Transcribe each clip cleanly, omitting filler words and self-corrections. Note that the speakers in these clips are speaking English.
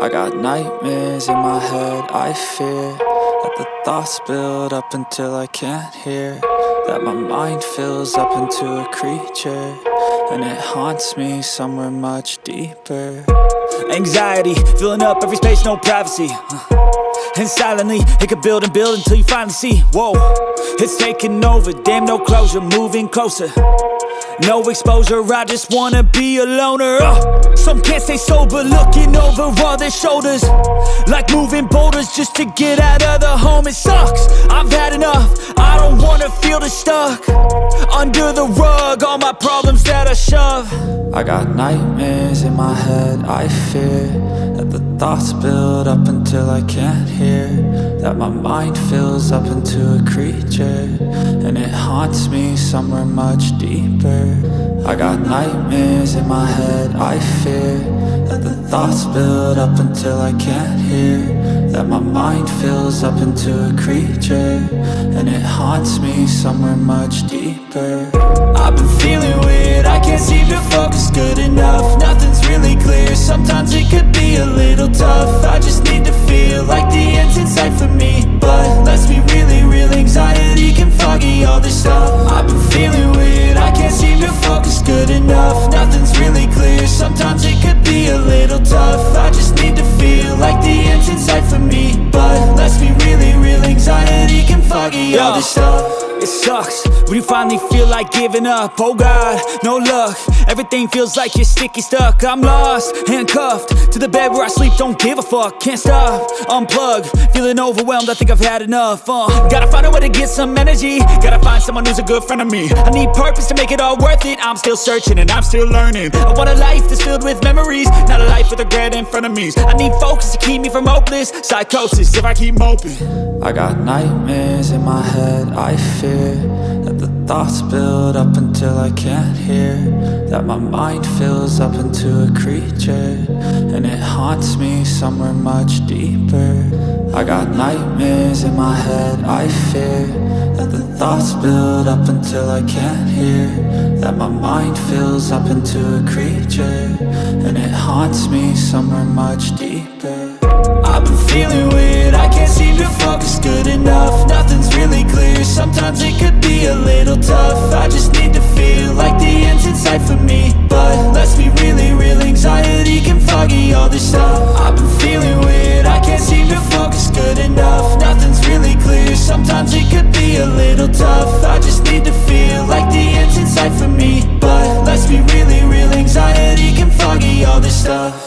I got nightmares in my head, I fear that the thoughts build up until I can't hear, that my mind fills up into a creature, and it haunts me somewhere much deeper. Anxiety, filling up every space, no privacy. And silently, it could build and build until you finally see, whoa, it's taking over, damn no closure, moving closer. No exposure, I just wanna be a loner. Some can't stay sober, looking over all their shoulders, like moving boulders just to get out of the home. It sucks, I've had enough, I don't wanna feel the stuck under the rug, all my problems that I shove. I got nightmares in my head, I fear that the thoughts build up until I can't hear, that my mind fills up into a creature, and it haunts me somewhere much deeper. I got nightmares in my head, I fear that the thoughts build up until I can't hear, that my mind fills up into a creature, and it haunts me somewhere much deeper. I've been feeling weird, I can't seem to focus good enough, nothing's really clear, sometimes it could be a little tough. I just need to feel like the end's in sight for me, but let's be really real, anxiety can foggy all this stuff. I've been feeling weird, I can't seem to focus good enough, nothing's really clear, sometimes it could be a little tough. I just need to feel like the end's in sight for me, but let's be really real, anxiety can foggy all this stuff. It sucks when you finally feel like giving up. Oh God, no luck, everything feels like you're sticky stuck. I'm lost, handcuffed to the bed where I sleep, don't give a fuck. Can't stop, unplug, feeling overwhelmed, I think I've had enough. Gotta find a way to get some energy, gotta find someone who's a good friend of me. I need purpose to make it all worth it, I'm still searching and I'm still learning. I want a life that's filled with memories, not a life with regret in front of me. I need focus to keep me from hopeless psychosis if I keep moping. I got nightmares in my head, I fear that the thoughts build up until I can't hear, that my mind fills up into a creature, and it haunts me somewhere much deeper. I got nightmares in my head, I fear that the thoughts build up until I can't hear, that my mind fills up into a creature, and it haunts me somewhere much deeper. I've been feeling weird, I can't seem to focus good enough, nothing's really clear, sometimes it could be a little tough. I just need to feel like the end's in sight for me, but let's be really real, anxiety can foggy all this stuff. I've been feeling weird, I can't seem to focus good enough, nothing's really clear, sometimes it could be a little tough. I just need to feel like the end's in sight for me, but let's be really real, anxiety can foggy all this stuff.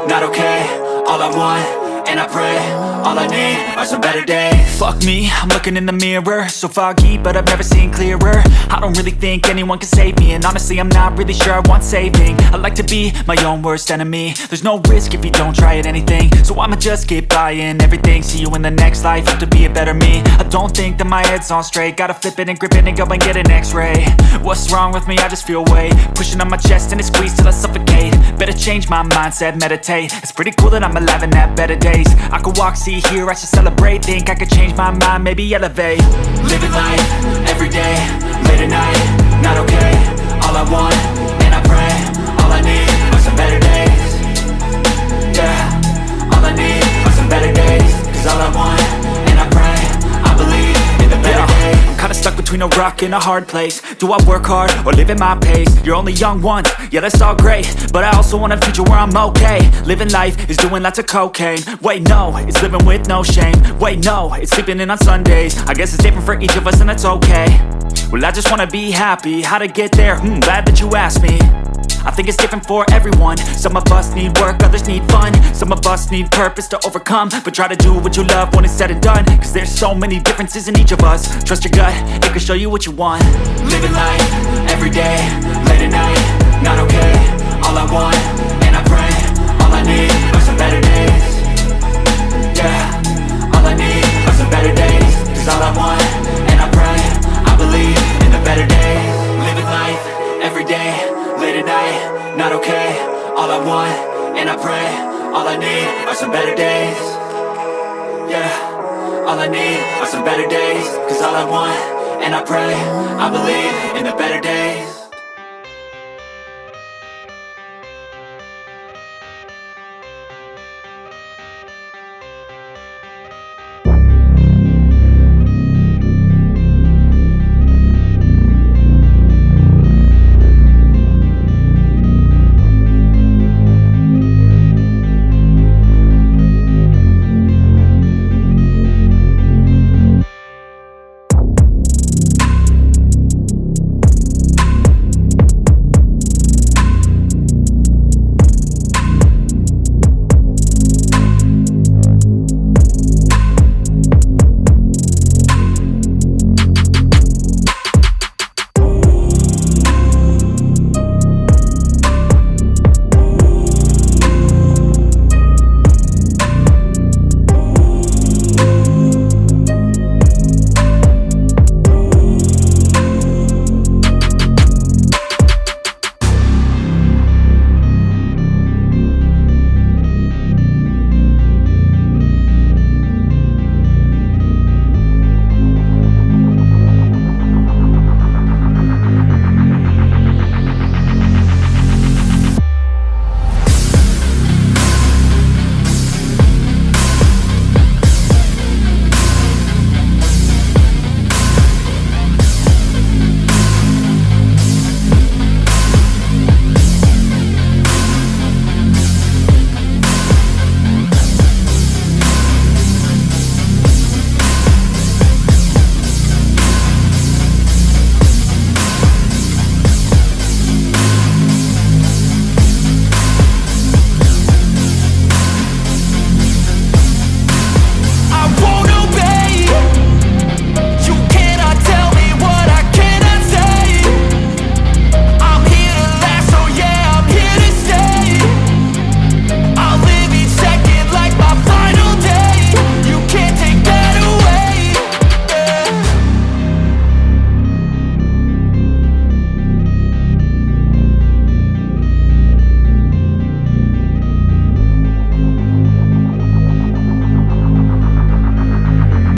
not okay. All I want, and I pray, all I need are some better days. Fuck me, I'm looking in the mirror, so foggy, but I've never seen clearer. I don't really think anyone can save me, and honestly I'm not really sure I want saving. I like to be my own worst enemy. There's no risk if you don't try at anything, so I'ma just keep buying everything. See you in the next life, have to be a better me. I don't think that my head's on straight, gotta flip it and grip it and go and get an x-ray. What's wrong with me? I just feel weight pushing on my chest and it squeezes till I suffocate. Better change my mindset, meditate. It's pretty cool that I'm alive and have better days. I could walk, see, hear, I should celebrate. Think I could change my mind, maybe elevate. Living life, everyday, late at night, not okay. All I want, and I pray, all I need are some better days. Yeah, all I need are some better days. Cause all I want, and I pray, I believe in the better days. I'm kinda stuck between a rock and a hard place. Do I work hard or live at my pace? You're only young once, yeah that's all great, but I also want a future where I'm okay. Living life is doing lots of cocaine. Wait no, it's living with no shame. Wait no, it's sleeping in on Sundays. I guess it's different for each of us and that's okay. Well I just wanna be happy, how to get there? Glad that you asked me. I think it's different for everyone. Some of us need work, others need fun. Some of us need purpose to overcome. But try to do what you love when it's said and done. Cause there's so many differences in each of us. Trust your gut, it can show you what you want. Living life, everyday, late at night, not okay. All I want, and I pray, all I need are some better days. Yeah, all I need are some better days. Cause all I want, and I pray, I believe in the better days. Living life, everyday, late at night, not okay. All I want, and I pray, all I need are some better days. Yeah, all I need are some better days. Cause all I want, and I pray, I believe in the better days.